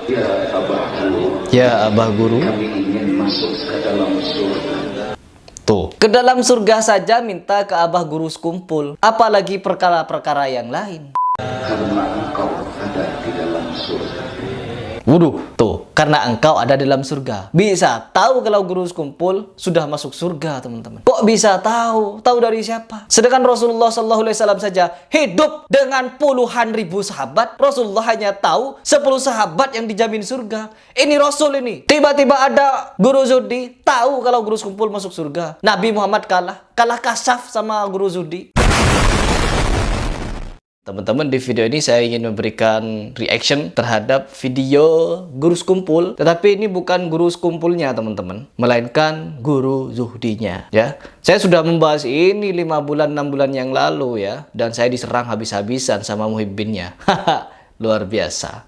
Ya Abah Guru, Ya Abah Guru, kami ingin masuk ke dalam surga. tuh, ke dalam surga saja minta ke Abah Guru sekumpul, apalagi perkara-perkara yang lain. Karena engkau ada di dalam surga. Waduh, tuh, karena engkau ada dalam surga. Bisa tahu kalau guru sekumpul sudah masuk surga, teman-teman. Kok bisa tahu? Tahu dari siapa? Sedangkan Rasulullah SAW saja hidup dengan puluhan ribu sahabat. Rasulullah hanya tahu 10 sahabat yang dijamin surga. Ini Rasul ini. Tiba-tiba ada guru Zuhdi tahu kalau guru sekumpul masuk surga. Nabi Muhammad kalah kasaf sama guru Zuhdi. Teman-teman, di video ini saya ingin memberikan reaction terhadap video guru sekumpul. Tetapi ini bukan guru sekumpulnya, teman-teman, melainkan guru Zuhdinya, ya. Saya sudah membahas ini 5 bulan, 6 bulan yang lalu, ya. Dan saya diserang habis-habisan sama muhibbinnya. Haha, luar biasa.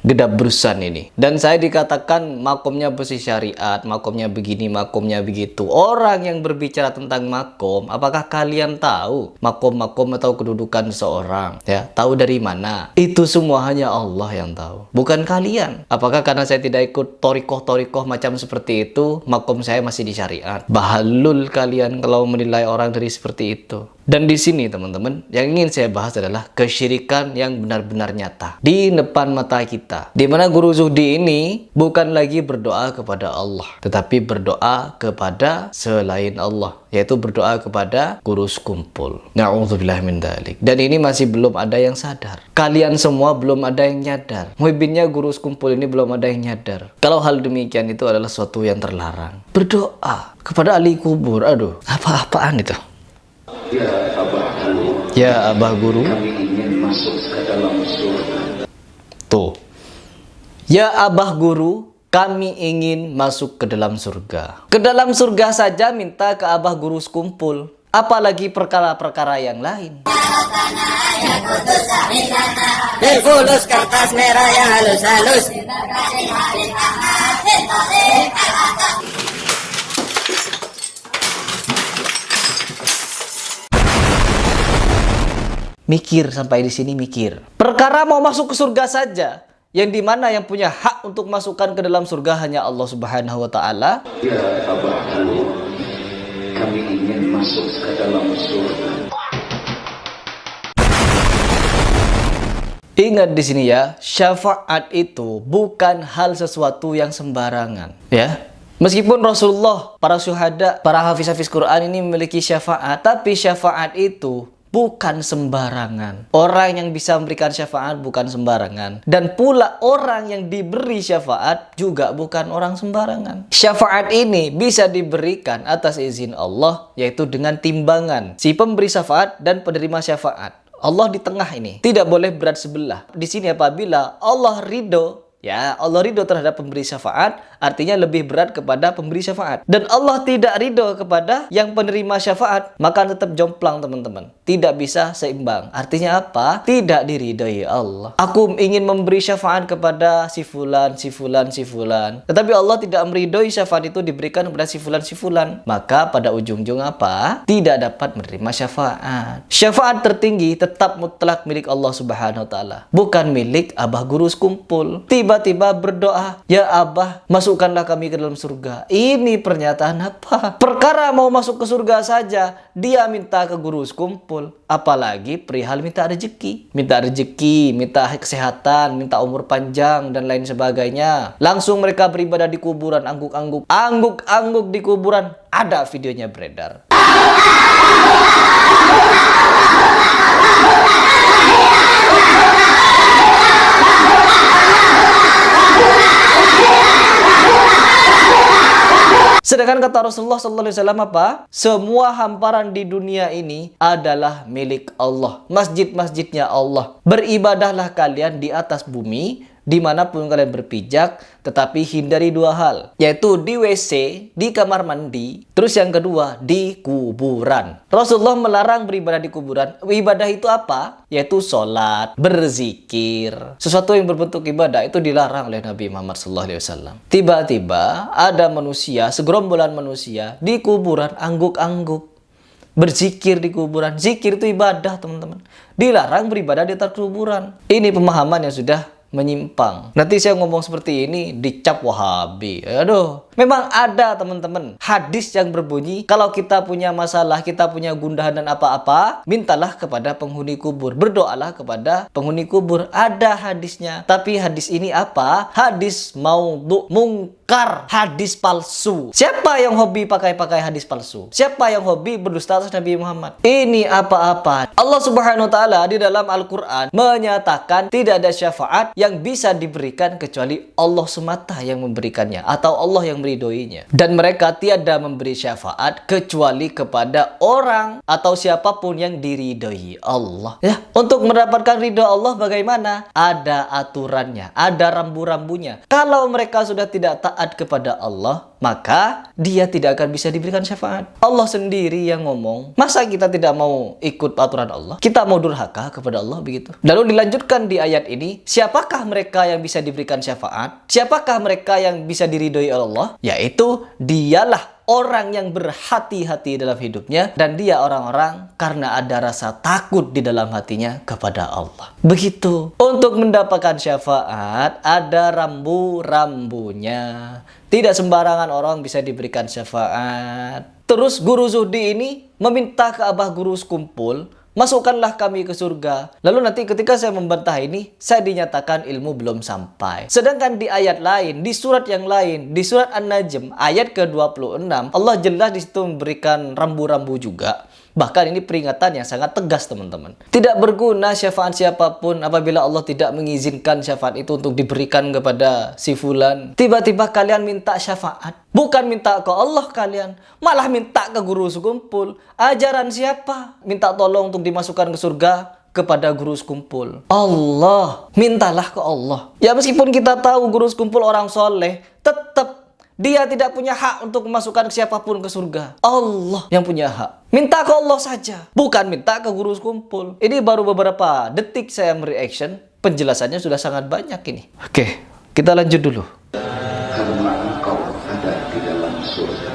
Gedap berusan ini. Dan saya dikatakan makomnya besi syariat, makomnya begini, makomnya begitu. Orang yang berbicara tentang makom, apakah kalian tahu makom-makom atau kedudukan seorang? Ya, tahu dari mana? Itu semua hanya Allah yang tahu, bukan kalian. Apakah karena saya tidak ikut torikoh-torikoh macam seperti itu, makom saya masih di syariat? Bahalul kalian kalau menilai orang dari seperti itu. Dan di sini, teman-teman, yang ingin saya bahas adalah kesyirikan yang benar-benar nyata di depan mata kita. Di mana guru Zuhdi ini bukan lagi berdoa kepada Allah, tetapi berdoa kepada selain Allah, yaitu berdoa kepada guru sekumpul. Na'udzubillah min dzalik. Dan ini masih belum ada yang sadar. Kalian semua belum ada yang nyadar. Muhibbinnya guru sekumpul ini belum ada yang nyadar kalau hal demikian itu adalah suatu yang terlarang. Berdoa kepada ahli kubur. Aduh, apa-apaan itu? Ya Abah Guru, Ya Abah Guru, kami ingin masuk ke dalam surga. tuh. Ya Abah Guru, kami ingin masuk ke dalam surga. Ke dalam surga saja minta ke Abah Guru sekumpul, apalagi perkara-perkara yang lain. Fulus kertas merah yang halus-halus. Mikir sampai di sini, mikir. Perkara mau masuk ke surga saja, yang dimana yang punya hak untuk masukkan ke dalam surga hanya Allah Subhanahu wa Ta'ala. Ya Abah Guru, kami ingin masuk ke dalam surga. Ingat di sini ya, syafaat itu bukan hal sesuatu yang sembarangan, ya. Meskipun Rasulullah, para syuhada, para hafiz-hafiz Quran ini memiliki syafaat, tapi syafaat itu bukan sembarangan. Orang yang bisa memberikan syafaat bukan sembarangan. Dan pula orang yang diberi syafaat juga bukan orang sembarangan. Syafaat ini bisa diberikan atas izin Allah, yaitu dengan timbangan si pemberi syafaat dan penerima syafaat. Allah di tengah ini. Tidak boleh berat sebelah. Di sini apabila Allah ridho, ya, Allah ridho terhadap pemberi syafaat, artinya lebih berat kepada pemberi syafaat. Dan Allah tidak ridho kepada yang penerima syafaat, maka tetap jomplang, teman-teman. Tidak bisa seimbang. Artinya apa? Tidak diridhoi Allah. Aku ingin memberi syafaat kepada si fulan, si fulan, si fulan. Tetapi Allah tidak meridhoi syafaat itu diberikan kepada si fulan, si fulan. Maka pada ujung-ujung apa? Tidak dapat menerima syafaat. Syafaat tertinggi tetap mutlak milik Allah Subhanahu wa Ta'ala, bukan milik Abah Guru sekumpul. Tiba-tiba berdoa, ya Abah, masukkanlah kami ke dalam surga. Ini pernyataan apa? Perkara mau masuk ke surga saja dia minta ke guru sekumpul, apalagi perihal minta rezeki, minta kesehatan, minta umur panjang dan lain sebagainya. Langsung mereka beribadah di kuburan, angguk-angguk di kuburan. Ada videonya beredar. Sedangkan kata Rasulullah SAW apa? Semua hamparan di dunia ini adalah milik Allah. Masjid-masjidnya Allah. Beribadahlah kalian di atas bumi, dimanapun kalian berpijak, tetapi hindari 2 hal, yaitu di WC, di kamar mandi, terus yang kedua di kuburan. Rasulullah melarang beribadah di kuburan. Ibadah itu apa? Yaitu sholat, berzikir. Sesuatu yang berbentuk ibadah itu dilarang oleh Nabi Muhammad SAW. Tiba-tiba ada manusia, segerombolan manusia di kuburan angguk-angguk, berzikir di kuburan. Zikir itu ibadah, teman-teman. Dilarang beribadah di atas kuburan. Ini pemahaman yang sudah menyimpang. Nanti saya ngomong seperti ini dicap Wahabi. Aduh, memang ada teman-teman hadis yang berbunyi kalau kita punya masalah, kita punya gundahan dan apa-apa, mintalah kepada penghuni kubur, berdoalah kepada penghuni kubur. Ada hadisnya. Tapi hadis ini apa? Hadis maudhu, mungkar, hadis palsu. Siapa yang hobi pakai hadis palsu? Siapa yang hobi berdusta atas Nabi Muhammad? Ini apa-apa. Allah Subhanahu wa taala di dalam Al-Qur'an menyatakan tidak ada syafaat yang bisa diberikan kecuali Allah semata yang memberikannya atau Allah yang meridhoinya. Dan mereka tiada memberi syafaat kecuali kepada orang atau siapapun yang diridhoi Allah. Ya, untuk mendapatkan ridho Allah bagaimana? Ada aturannya, ada rambu-rambunya. Kalau mereka sudah tidak taat kepada Allah, maka dia tidak akan bisa diberikan syafaat. Allah sendiri yang ngomong. Masa kita tidak mau ikut aturan Allah? Kita mau durhaka kepada Allah begitu? Lalu dilanjutkan di ayat ini, siapakah mereka yang bisa diberikan syafaat? Siapakah mereka yang bisa diridhoi Allah? Yaitu dialah orang yang berhati-hati dalam hidupnya, dan dia orang-orang karena ada rasa takut di dalam hatinya kepada Allah. Begitu. Untuk mendapatkan syafaat ada rambu-rambunya. Tidak sembarangan orang bisa diberikan syafaat. Terus guru Zuhdi ini meminta ke Abah Guru Sekumpul, masukkanlah kami ke surga. Lalu nanti ketika saya membantah ini, saya dinyatakan ilmu belum sampai. Sedangkan di ayat lain, di surat yang lain, di surat An-Najm ayat ke-26, Allah jelas di situ memberikan rambu-rambu juga. Bahkan ini peringatan yang sangat tegas teman-teman. Tidak berguna syafaat siapapun apabila Allah tidak mengizinkan syafaat itu untuk diberikan kepada si fulan. Tiba-tiba kalian minta syafaat. Bukan minta ke Allah kalian, malah minta ke guru sekumpul. Ajaran siapa? Minta tolong untuk dimasukkan ke surga kepada guru sekumpul. Allah. Mintalah ke Allah. Ya meskipun kita tahu guru sekumpul orang soleh, tetap dia tidak punya hak untuk memasukkan siapapun ke surga. Allah yang punya hak. Minta ke Allah saja, bukan minta ke guru sekumpul. Ini baru beberapa detik saya mereaction. Penjelasannya sudah sangat banyak ini. Oke, kita lanjut dulu. Karena engkau ada di dalam surga.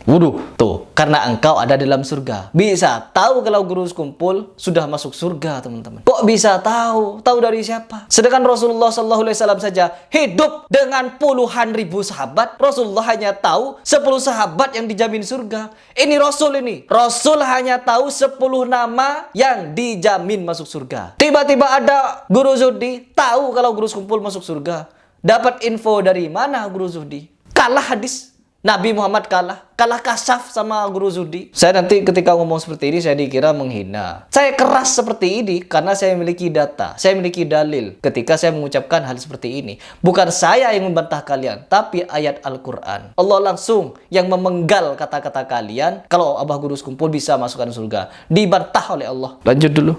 Wuduh, tuh, karena engkau ada dalam surga. Bisa tahu kalau guru sekumpul sudah masuk surga, teman-teman. Kok bisa tahu? Tahu dari siapa? Sedangkan Rasulullah SAW saja hidup dengan puluhan ribu sahabat. Rasulullah hanya tahu 10 sahabat yang dijamin surga. Ini Rasul ini. Rasul hanya tahu 10 nama yang dijamin masuk surga. Tiba-tiba ada guru Zuhdi tahu kalau guru sekumpul masuk surga. Dapat info dari mana guru Zuhdi? Kalah hadis. Nabi Muhammad kalah kasaf sama guru Zuhdi. Saya nanti ketika ngomong seperti ini saya dikira menghina. Saya keras seperti ini karena saya memiliki data, saya memiliki dalil ketika saya mengucapkan hal seperti ini. Bukan saya yang membantah kalian, tapi ayat Al-Quran. Allah langsung yang memenggal kata-kata kalian kalau Abah Guru Sekumpul bisa masukkan surga. Dibantah oleh Allah. Lanjut dulu.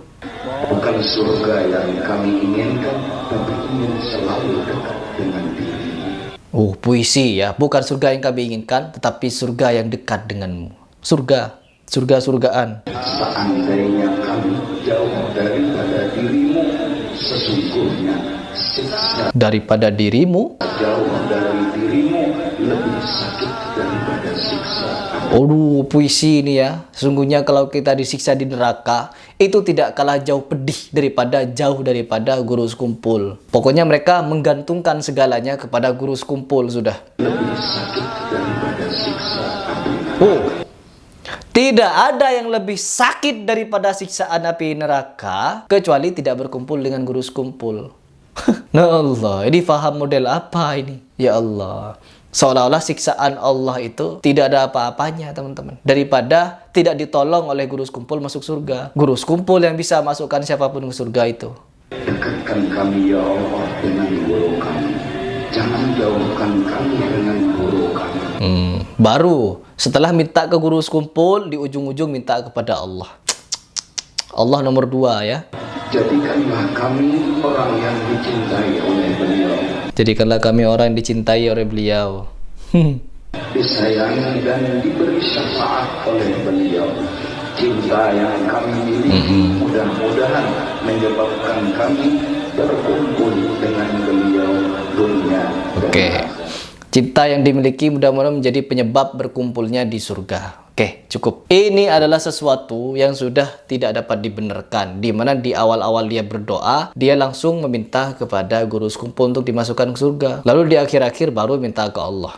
Bukan surga yang kami inginkan, tapi ingin selalu dekat dengan diri. Oh, puisi ya. Bukan surga yang kami inginkan, tetapi surga yang dekat denganmu. Surga-surgaan. Seandainya kami jauh daripada dirimu, sesungguhnya siksa Daripada dirimu. jauh dari dirimu lebih sakit daripada siksa. Aduh, puisi ini ya. Sesungguhnya kalau kita disiksa di neraka, itu tidak kalah jauh pedih jauh daripada guru sekumpul. Pokoknya mereka menggantungkan segalanya kepada guru sekumpul sudah. Lebih sakit daripada siksa api. Oh, tidak ada yang lebih sakit daripada siksaan api neraka kecuali tidak berkumpul dengan guru sekumpul. Nah Allah, ini faham model apa ini? Ya Allah. Seolah-olah siksaan Allah itu tidak ada apa-apanya teman-teman. Daripada tidak ditolong oleh guru sekumpul masuk surga. Guru sekumpul yang bisa masukkan siapapun ke surga itu. Dekatkan kami ya Allah dengan guru kami. Jangan jauhkan kami dengan guru kami. Baru setelah minta ke guru sekumpul, di ujung-ujung minta kepada Allah. Allah nomor 2 ya. Jadikanlah kami orang yang dicintai oleh beliau. Jadikanlah kami orang yang dicintai oleh beliau. Disayangi dan diberi syafaat oleh beliau. Cinta yang kami miliki mudah-mudahan menyebabkan kami berkumpul dengan beliau dunia. Oke. Cinta yang dimiliki mudah-mudahan menjadi penyebab berkumpulnya di surga. Oke, cukup. Ini adalah sesuatu yang sudah tidak dapat dibenarkan. Di mana di awal-awal dia berdoa, dia langsung meminta kepada guru sekumpul untuk dimasukkan ke surga. Lalu di akhir-akhir baru minta ke Allah.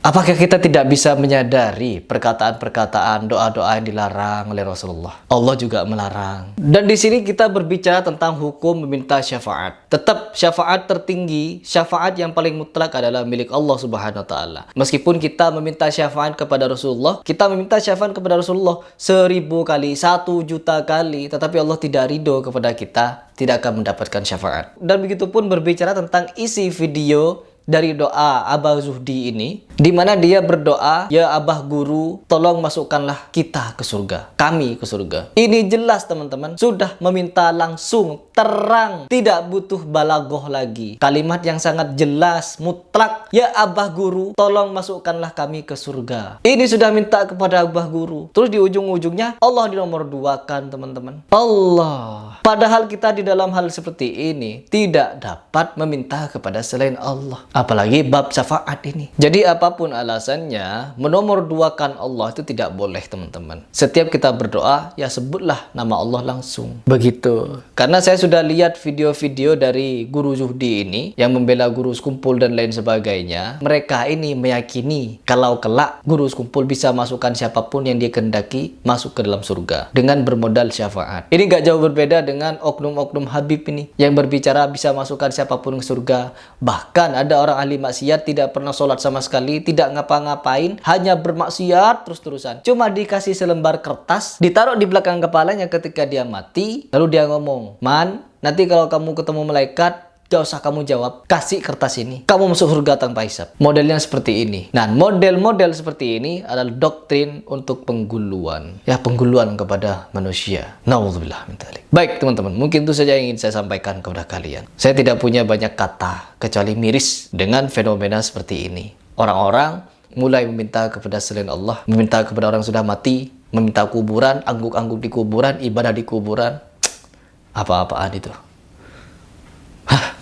Apakah kita tidak bisa menyadari perkataan-perkataan doa-doa yang dilarang oleh Rasulullah? Allah juga melarang. Dan di sini kita berbicara tentang hukum meminta syafaat. Tetap syafaat tertinggi, syafaat yang paling mutlak adalah milik Allah Subhanahu wa taala. Meskipun kita meminta syafaat kepada Rasulullah, kita meminta syafaat kepada Rasulullah 1000 kali, 1 juta kali, tetapi Allah tidak ridho kepada kita, tidak akan mendapatkan syafaat. Dan begitu pun berbicara tentang isi video dari doa Abah Zuhdi ini, di mana dia berdoa, ya Abah Guru, tolong masukkanlah kita ke surga, kami ke surga. Ini jelas teman-teman, sudah meminta langsung, terang, tidak butuh balagoh lagi. Kalimat yang sangat jelas, mutlak, ya Abah Guru, tolong masukkanlah kami ke surga. Ini sudah minta kepada Abah Guru. Terus di ujung-ujungnya Allah dinomor 2-kan teman-teman. Allah. Padahal kita di dalam hal seperti ini tidak dapat meminta kepada selain Allah. Apalagi bab syafaat ini. Jadi apapun alasannya, menomor 2-kan Allah itu tidak boleh teman-teman. Setiap kita berdoa, ya sebutlah nama Allah langsung. Begitu. Karena saya sudah lihat video-video dari Guru Zuhdi ini, yang membela guru sekumpul dan lain sebagainya. Mereka ini meyakini kalau kelak guru sekumpul bisa masukkan siapapun yang dia kehendaki masuk ke dalam surga. Dengan bermodal syafaat. Ini gak jauh berbeda dengan oknum-oknum Habib ini. Yang berbicara bisa masukkan siapapun ke surga. Bahkan ada orang ahli maksiat tidak pernah sholat sama sekali, tidak ngapa-ngapain, hanya bermaksiat terus-terusan. Cuma dikasih selembar kertas, ditaruh di belakang kepalanya ketika dia mati, lalu dia ngomong, "Man, nanti kalau kamu ketemu malaikat, gak usah kamu jawab, kasih kertas ini, kamu masuk surga tanpa hisab." Modelnya seperti ini. Nah, model-model seperti ini adalah doktrin untuk pengguluan. Ya, pengguluan kepada manusia. Nauzubillah min dzalik. Baik teman-teman, mungkin itu saja yang ingin saya sampaikan kepada kalian. Saya tidak punya banyak kata, kecuali miris dengan fenomena seperti ini. Orang-orang mulai meminta kepada selain Allah, meminta kepada orang sudah mati, meminta kuburan, angguk-angguk di kuburan, ibadah di kuburan. Apa-apaan itu.